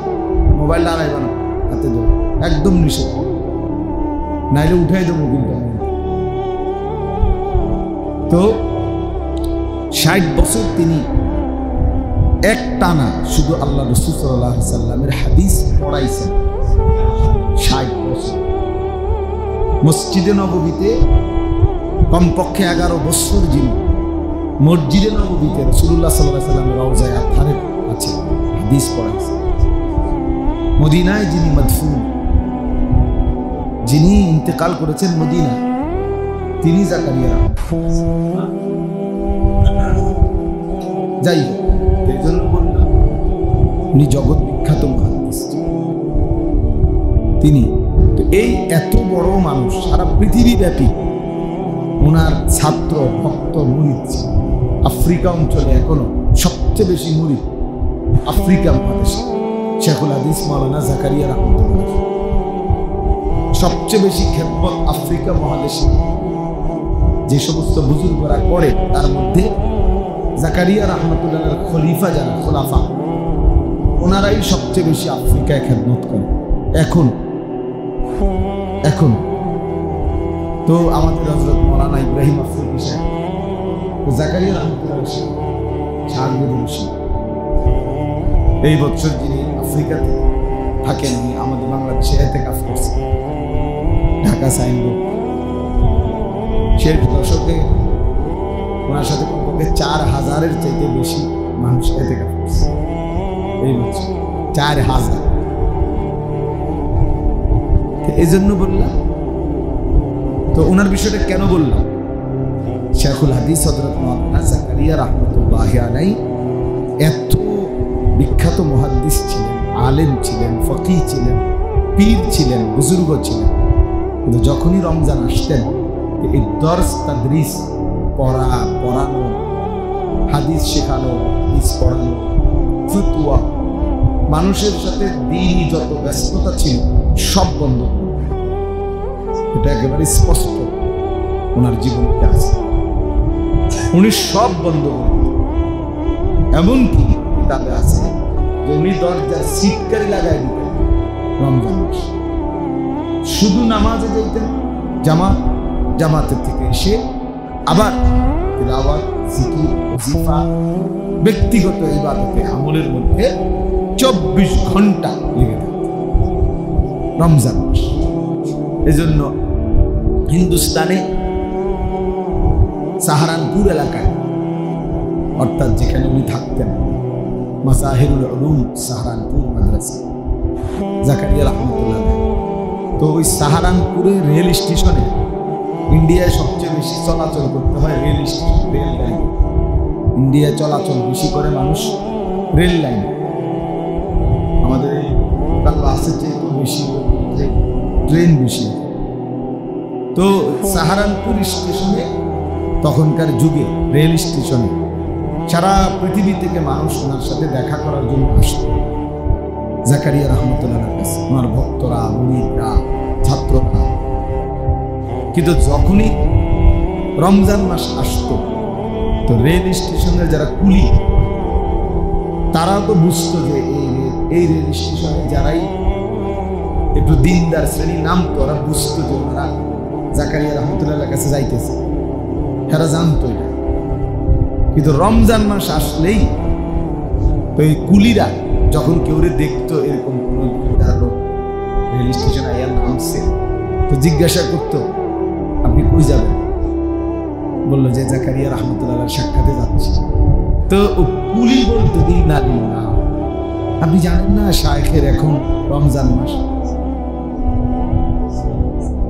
মোবাইল আড়াইবা না, হাতে দেবো, একদম নিষেধ, নাইলে উঠাই দেবো কিন্তু। তো 60 বছর তিনি এক টানা শুধু আল্লাহ রাসূল সাল্লাল্লাহু আলাইহি সাল্লামের হাদিস পড়াইছেন। 60 বছর মসজিদে নববীতে কমপক্ষে 11 বছর যিনি মসজিদে নববীতে রাসূলুল্লাহ সাল্লাল্লাহু আলাইহি সাল্লামের রওজায়ে আতহারের কাছে হাদিস পড়াইছেন। মদিনায় যিনি মদফুন, যিনি ইন্তেকাল করেছেন মদিনা, তিনি জাকারিয়া। যাই হোক, এই জন্য বললাম উনি জগৎ বিখ্যাত মুহাদ্দিস। তিনি তো এই এত বড় মানুষ, সারা পৃথিবী ব্যাপী ওনার ছাত্র ভক্ত মুরিদ। আফ্রিকা অঞ্চলে এখনো সবচেয়ে বেশি মুরিদ আফ্রিকা মহাদেশে, শেখুল হাদিস মাওলানা জাকারিয়া রহমতুল্লাহ। সবচেয়ে বেশি খেদমত আফ্রিকা মহাদেশে যে সমস্ত বুজুর্গরা করে তার মধ্যে জাকারিয়া রহমতুল্লাহর খলিফা যারা খোলাফা ওনারাই সবচেয়ে বেশি আফ্রিকায় খেদমত করে এখন। তো আমাদের হযরত মাওলানা ইব্রাহিম আফ্রিদি সাহেব জাকারিয়া রহমতুল্লাহ এই বছর যিনি আফ্রিকাতে থাকেন আমাদের বাংলাদেশে ইতিকাফ করছেন ঢাকা সাইনবোর্ড, সেই দশকে ওনার সাথে কমপক্ষে 4000-এর চাইতে বেশি মানুষ ইতিকাফ করছে এই বছর, 4000। এই জন্য বললাম, তো ওনার বিষয়টা কেন বললাম, শেখুল হাদিস হযরত মাওলানা জাকারিয়া রাহমাতুল্লাহি আলাইহি এত বিখ্যাত মুহাদ্দিস ছিলেন, আলেম ছিলেন, ফকিহ ছিলেন, পীর ছিলেন, বুজুর্গ ছিলেন। কিন্তু যখনই রমজান আসতেন এই দর্স তাদরিস পড়ানো, হাদিস শেখানো, হাদিস পড়ানো, ফতোয়া, মানুষের সাথে দিনই যত ব্যস্ততা ছিল সব বন্ধ। এটা একেবারে স্পষ্ট ওনার জীবনকে আছে, উনি সব বন্ধ করেন। এমনকি কিতাবে আছে যে উনি দরজার সিটকারি লাগাই দিতেন রমজান মাস, শুধু নামাজে যেতেন, জামাতের থেকে এসে আবার তিলাওয়াত, জিকির, ওয়াজিফা, ব্যক্তিগত ইবাদতে আমলের মধ্যে 24 ঘন্টা লেগে থাকতেন রমজান মাস। এজন্য হিন্দুস্তানে সাহারানপুর এলাকায়, অর্থাৎ যেখানে উনি থাকতেন, মাজাহিরুল উলুম সাহারানপুর মাদ্রাসা জাকারিয়া রহমতুল্লাহ, তো ওই সাহারানপুরে রেল স্টেশনে ইন্ডিয়ায় সবচেয়ে বেশি চলাচল করতে হয় রেল স্টেশন, রেল লাইন। ইন্ডিয়ায় চলাচল বেশি করে মানুষ রেল লাইনে, আমাদের এই বাসের চেয়ে বেশি ট্রেন বেশি। তো সাহারানপুর স্টেশনে তখনকার যুগে রেল স্টেশনে সারা পৃথিবী থেকে মানুষ ওনার সাথে দেখা করার জন্য আসত জাকারিয়া রহমতুল্লাহর কাছে, ওনার ভক্তরা, মুরিদরা, ছাত্ররা। কিন্তু যখনই রমজান মাস আসতো তো রেল স্টেশনের যারা কুলি তারাও তো বুঝতো যে এই রেল স্টেশনে যারাই একটু দিনদার শ্রেণী নামতো, ওরা বুঝতো যে ওনারা জাকারিয়া রহমতুল্লাহর কাছে যাইতেছে, এরা জানতো এটা। কিন্তু রমজান মাস আসলেই তো এই কুলিরা যখন কেউ দেখতো এরকম কোনো রেল স্টেশন আইয়ার নামছে, তো জিজ্ঞাসা করতো আপনি কই যাবেন, বললো যে জাকারিয়া রহমতুল্লাহর সাক্ষাতে যাচ্ছি। তো কুলি বলতো দিন না, আপনি জানেন না শায়েখের এখন রমজান মাস।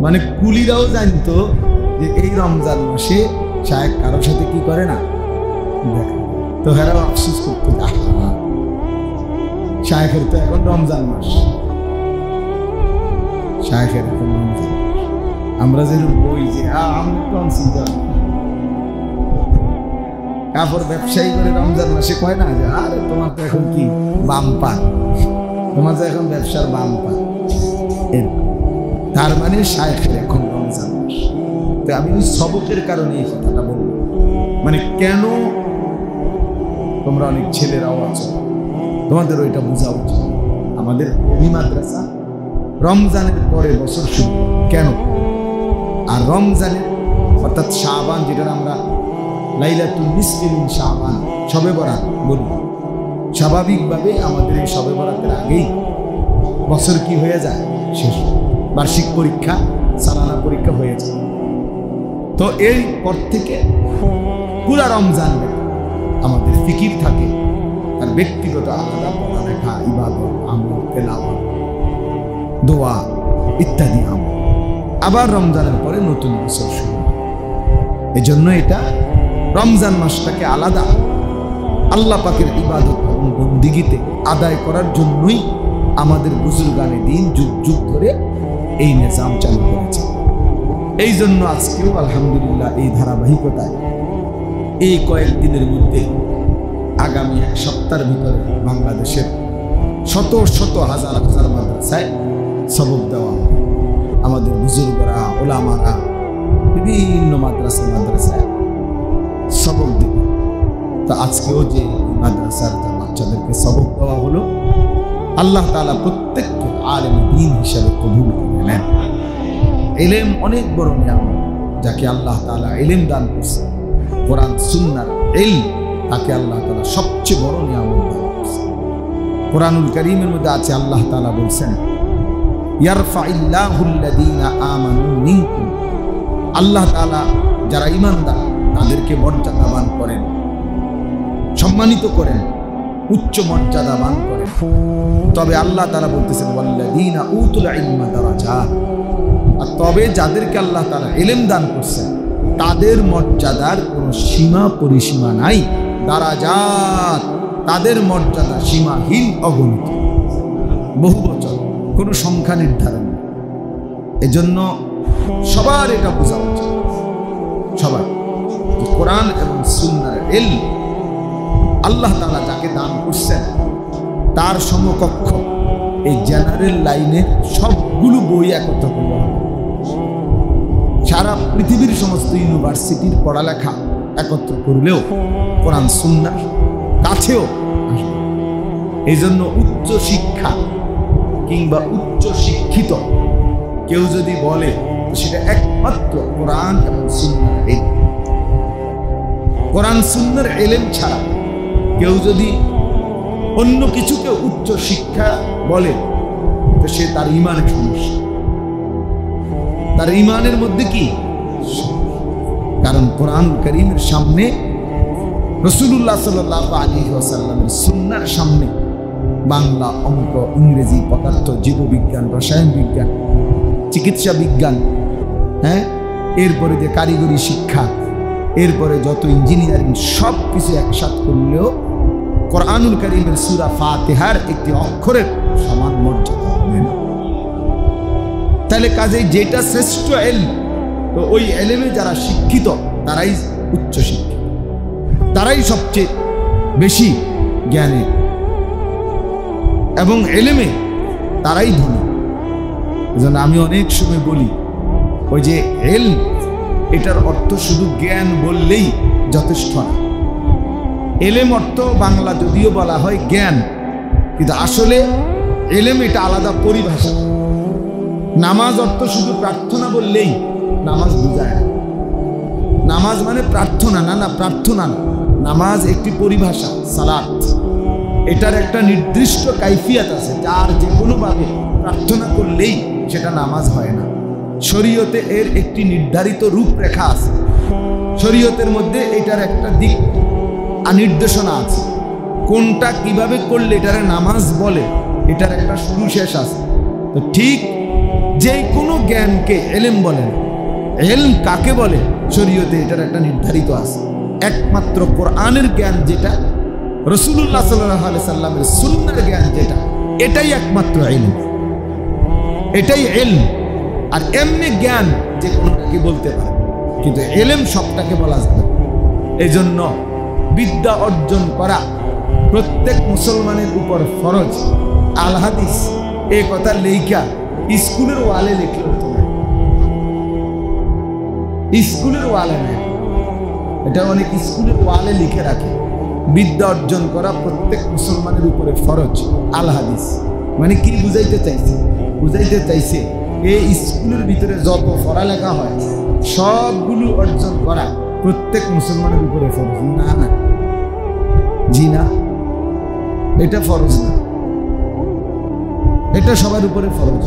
মানে কুলিরাও জানতো যে এই রমজান মাসে শায়েখ কারোর সাথে কি করে না দেখা। তো হেরাও আফসোস করতো, শায়েখের তো এখন রমজান মাস, শায়েখের এখন রমজান মাস। আমরা যেরকম বই যে কাপড় ব্যবসায়ী করে রমজান মাসে কয় না যে আরে তোমার তো এখন কি বাম্পার, তোমার তো এখন ব্যবসার বাম্পার। তার মানে শায়েখের এখন রমজান মাস। তো আমি ওই সবকের কারণে এই কথাটা বলবো, মানে কেন তোমরা অনেক ছেলেরাও আছো, তোমাদের ওইটা বোঝা উচিত। আমাদের মাদ্রাসা রমজানের পরে বছর শুরু কেন, আর রমজানের অর্থাৎ শাবান, যেটা আমরা লাইলাতুল নিসফি মিন শাবান, শবে বরাত বলি, স্বাভাবিকভাবে আমাদের এই শবে বরাতের আগেই বছর কি হয়ে যায়, শেষ। বার্ষিক পরীক্ষা, সালানা পরীক্ষা হয়ে যায়। তো এই পর থেকে পুরা রমজান আমাদের ফিকির থাকে, তার ব্যক্তিগত আলাদা পড়ালেখা, ইবাদত, আমল, তেলাওয়াত, দোয়া ইত্যাদি আমল। আবার রমজানের পরে নতুন বছর শুরু। এই জন্য এটা রমজান মাসটাকে আলাদা আল্লাহ পাকের ইবাদত এবং বন্দিগিতে আদায় করার জন্যই আমাদের বুজুর্গানে দিন যুগ যুগ ধরে এই নিজাম চালু করেছে। এই জন্য আজকেও আলহামদুলিল্লাহ এই ধারাবাহিকতায় এই কয়েকদিনের মধ্যে আগামী এক সপ্তাহের ভিতরে বাংলাদেশের শত শত হাজার হাজার মাদ্রাসায় সবক দেওয়া হয়। আমাদের বুজুর্গরা, ওলামারা বিভিন্ন মাদ্রাসায় সবক দেবে। তা আজকেও যে মাদ্রাসার বাচ্চাদেরকে সবক দেওয়া হলো, আল্লাহ তাআলা প্রত্যেককে আলেম দ্বীন হিসেবে কবুল করে নেন। ইলম অনেক বড় নিয়ামত, যাকে আল্লাহ তাআলা ইলম দান করছে, কোরআন সুন্নাহর ইলম, তাকে আল্লাহ তাআলা সবচেয়ে বড় নিয়ামত দান করছে। কোরআনুল কারীমের মধ্যে আছে, আল্লাহ তাআলা বলছেন, ইয়ারফাইল্লাহুল্লাযীনা আমানু মিনকুম, আল্লাহ তাআলা যারা ঈমানদার তাদেরকে মর্যাদাবান করেন, সম্মানিত করেন, উচ্চ মর্যাদাবান করেন। তবে আল্লাহ তাআলা বলতেছেন, ওয়াল্লাযীনা উতুল ইলমা দারাজাত, আর তবে যাদেরকে আল্লাহ তাআলা ইলম দান করছেন তাদের মর্যাদার কোনো সীমা পরিসীমা নাই। দারাজাত, তাদের মর্যাদা সীমাহীন, অগণিত, বহু বচন, কোনো সংখ্যা নির্ধারণ। এজন্য সবার এটা বোঝা উচিত, সবার কোরআন এবং সুন্নাহর ইলম আল্লাহ তাআলা যাকে দান করছেন তার সমকক্ষ এই জেনারেল লাইনে সবগুলো বই একত্র করবে। সারা পৃথিবীর সমস্ত ইউনিভার্সিটির পড়ালেখা একত্র করলেও কোরআন সুন্নাহর কাছেও আসবে। এই জন্য উচ্চ শিক্ষা কিংবা উচ্চ শিক্ষিত কেউ যদি বলে, সেটা একমাত্র কোরআন এবং সুন্নাহর ইলম। কোরআন সুন্নাহর ইলম ছাড়া কেউ যদি অন্য কিছুকে উচ্চ শিক্ষা বলে, তো সে তার ঈমানের সমস্যা, তার ঈমানের মধ্যে কি? কারণ কোরআন কারীমের সামনে, রাসূলুল্লাহ সাল্লাল্লাহু আলাইহি ওয়াসাল্লামের সুন্নাহর সামনে বাংলা, অঙ্ক, ইংরেজি, পদার্থ, জীববিজ্ঞান, রসায়ন বিজ্ঞান, চিকিৎসা বিজ্ঞান, এরপরে যে কারিগরি শিক্ষা, এরপরে যত ইঞ্জিনিয়ারিং, সব কিছু একসাথে করলেও কোরআনুল কারীমের সূরা ফাতিহার একটি অক্ষরের সমান মর্যাদা হবে না। তাহলে কাজেই যেটা শ্রেষ্ঠ ইলম, তো ওই ইলমে যারা শিক্ষিত তারাই উচ্চ শিক্ষিত, তারাই সবচেয়ে বেশি জ্ঞানী, এবং ইলমে তারাই ধনী। এজন্য আমি অনেক সময় বলি, ওই যে ইলম, এটার অর্থ শুধু জ্ঞান বললেই যথেষ্ট না। ইলম অর্থ বাংলা যদিও বলা হয় জ্ঞান, কিন্তু আসলে ইলম এটা আলাদা পরিভাষা। নামাজ অর্থ শুধু প্রার্থনা বললেই নামাজ বোঝায় না। নামাজ মানে প্রার্থনা না, প্রার্থনা না। নামাজ একটি পরিভাষা, সালাত, এটার একটা নির্দিষ্ট কাইফিয়াত আছে, যার যে কোনোভাবে প্রার্থনা করলেই সেটা নামাজ হয় না। শরীয়তে এর একটি নির্ধারিত রূপরেখা আছে, শরীয়তের মধ্যে এটার একটা দিক আর নির্দেশনা আছে, কোনটা কিভাবে করলে এটারে নামাজ বলে, এটার একটা শুরু শেষ আছে। তো ঠিক যে কোনো জ্ঞানকে ইলম বলেন, ইলম কাকে বলে শরীয়তে এটার একটা নির্ধারিত আছে। একমাত্র কোরআনের জ্ঞান যেটা, রাসূলুল্লাহ সাল্লাল্লাহু আলাইহি সাল্লামের সুন্নাহর জ্ঞান যেটা, এটাই একমাত্র ইলম, এটাই ইলম। আর এমনি জ্ঞান যে কোনোটাকে বলতে পারে, কিন্তু ইলম সবটাকে বলা যাবে। এই জন্য বিদ্যা অর্জন করা প্রত্যেক মুসলমানের উপর ফরজ। আল হাদিস এই কথা লেখা স্কুলের ওয়ালে লিখলে হতো না, স্কুলের ওয়ালে নেই, এটা অনেক স্কুলের ওয়ালে লিখে রাখে। বিদ্যা অর্জন করা প্রত্যেক মুসলমানের উপরে ফরজ। আল হাদিস মানে কি বুঝাইতে চাইছে? বুঝাইতে চাইছে এই স্কুলের ভিতরে যত পড়ালেখা হয় সবগুলো অর্জন করা প্রত্যেক মুসলমানের উপরে ফরজ। না না, জি না, এটা ফরজ না, এটা সবার উপরে ফরজ।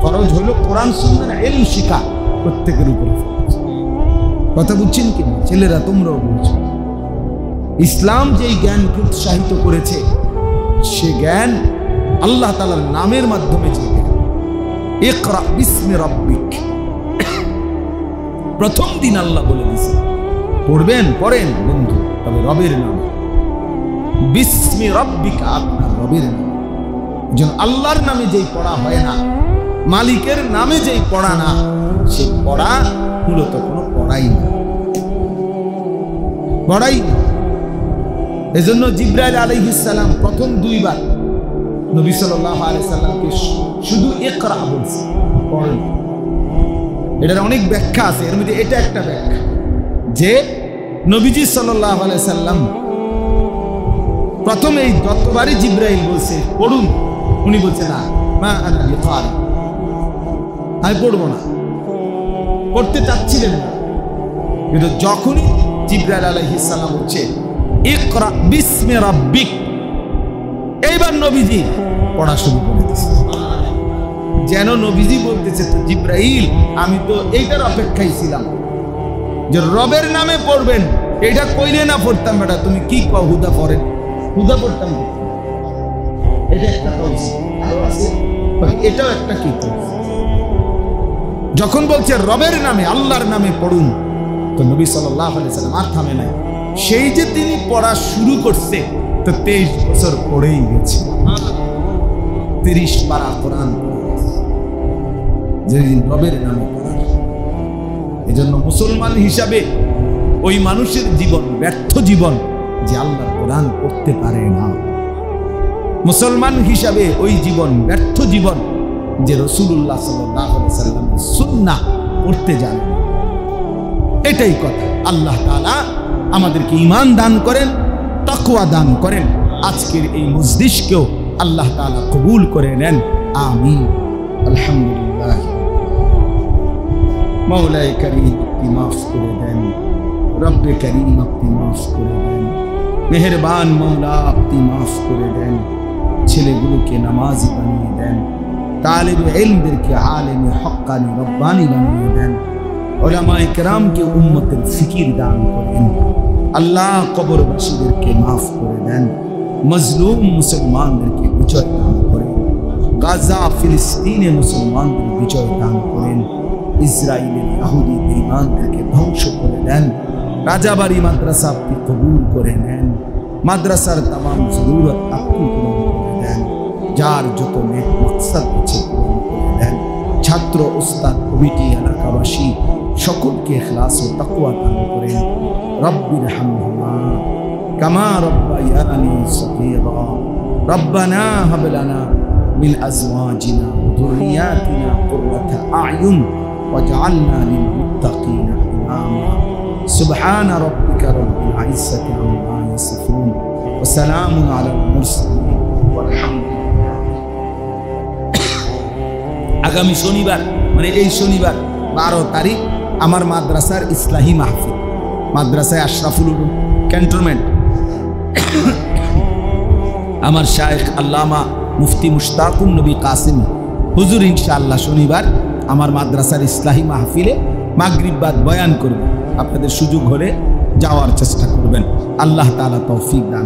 ফরজ হলো কোরআন সুন্নাহর ইলম শিখা, প্রত্যেকের উপরে ফরজ। কথা বুঝছেন কি না ছেলেরা? তোমরাও বুঝছো। ইসলাম যেই জ্ঞানকে উৎসাহিত করেছে, সে জ্ঞান আল্লাহ তাআলার নামের মাধ্যমে যে জ্ঞান। ইকরা বিসমি রাব্বিক, প্রথম দিন আল্লাহ বলে দিয়েছে পড়বেন, পড়েন বন্ধু, তবে রবের নাম। বিসমি রাব্বিকা, আপনার রবের নাম। যেন আল্লাহর নামে যেই পড়া হয় না, মালিকের নামে যেই পড়া না, সে পড়া মূলত কোনো পড়াই না, পড়াই না। এজন্য জিবরাইল আলাইহিস সালাম প্রথম দুইবার নবী সাল্লাল্লাহু আলাইহি সাল্লামকে শুধু ইকরা বলছে, পড়েন। এটার অনেক ব্যাখ্যা আছে, এর মধ্যে এটা একটা ব্যাখ্যা যে নবীজি সাল্লাল্লাহু আলাইহি সাল্লাম প্রথমে যতবারই জিবরাইল বলছে পড়ুন, উনি বলছে না, মা আনা বিকারি, আমি পড়বো না, পড়তে চাচ্ছিলেন না। কিন্তু যখনই জিবরাইল আলাইহিস সালাম বলছে ইকরা বিসমি রাব্বিক, এইবার নবীজি পড়া শুরু করে দিয়েছে। যেন নবীজি বলতেছে, তো জিবরাইল আমি তো এইটার অপেক্ষায় ছিলাম যে রবের নামে পড়বেন, এটা কইলে না পড়তাম বেটা, তুমি কি কও হুদা পড়েন, হুদা পড়তাম, এটা একটা কইছি, আরো আছে এটাও একটা কি কইছি। যখন বলছে রবের নামে, আল্লাহর নামে পড়ুন, তো নবী সাল্লাল্লাহু আলাইহি সাল্লাম আর থামে নাই। সেই যে তিনি পড়া শুরু করছে, তো 23 বছর পড়েই গেছে, 30 পারা কোরআন যেদিন রবের নামে পড়া। এজন্য মুসলমান হিসাবে ওই মানুষের জীবন ব্যর্থ জীবন যে আল্লাহর কোরআন পড়তে পারে না। মুসলমান হিসাবে ওই জীবন ব্যর্থ জীবন যে রাসূলুল্লাহ সাল্লাল্লাহু আলাইহি সাল্লামের সুন্নাহ পড়তে জানে না। এটাই কথা। আল্লাহ তাআলা আমাদেরকে ঈমান দান করেন, তাকওয়া দান করেন। আজকের এই মজলিসকেও আল্লাহ তাআলা কবুল করে নেন, আমিন। আলহামদুলিল্লাহ। মাওলায়ে কারীম আপনি মাফ করে দেন, রব্বে কারীম আপনি মাফ করে দেন, মেহেরবান মাওলা আপনি মাফ করে দেন। ছেলেগুলোকে নামাজি বানিয়ে দেন, তালিবে ইলমদেরকে আলেমে হক্কানি রব্বানি বানিয়ে দেন, উলামায়ে কেরামকে উম্মতের ফিকির দান করেন। আল্লাহ কবরবাসীদেরকে মাফ করে দেন, মজলুম মুসলমানদেরকে বিজয় দান করেন, গাজা ফিলিস্তিনে মুসলমানদের বিজয় দান করেন, ইসরায়েলের ইহুদি বেঈমানদেরকে ধ্বংস করে দেন। রাজাবাড়ি মাদ্রাসা আপনি কবুল করে নেন, মাদ্রাসার তামাম জরুরত আপনি পূরণ করে দেন, যার যত নেক মাকসাদ আছে পূরণ করে দেন। ছাত্র, উস্তাদ, কমিটি, এলাকাবাসী সকলকে ইখলাস ও তাকওয়া দান করেন। রব্বির হামহুমা কামা রব্বায়ানি সগীরা, রব্বানা হাব লানা মিন আজওয়াজিনা ওয়া যুররিয়াতিনা কুররাতা আ'য়ুন ওয়াজআলনা লিল মুত্তাকিনা ইমামা। সুবহান রাব্বিকা রাব্বিল ইজ্জাতি আম্মা ইয়াসিফুন ওয়া সালামুন আলাল মুরসালিন ওয়ালহামদুলিল্লাহ। আগামী শনিবার মানে এই শনিবার 12 তারিখ আমার মাদ্রাসার ইসলাহি মাহফিল, মাদ্রাসায় আশরাফুল উলুম ক্যান্টনমেন্ট, আমার শায়েখ আল্লামা মুফতি মুশতাকুন নবী কাসিম হুজুর ইনশাআল্লাহ শনিবার আমার মাদ্রাসার ইসলাহি মাহফিলে মাগরিব বাদ বয়ান করবে। আপনাদের সুযোগ হলে যাওয়ার চেষ্টা করবেন। আল্লাহ তাআলা তৌফিক দান।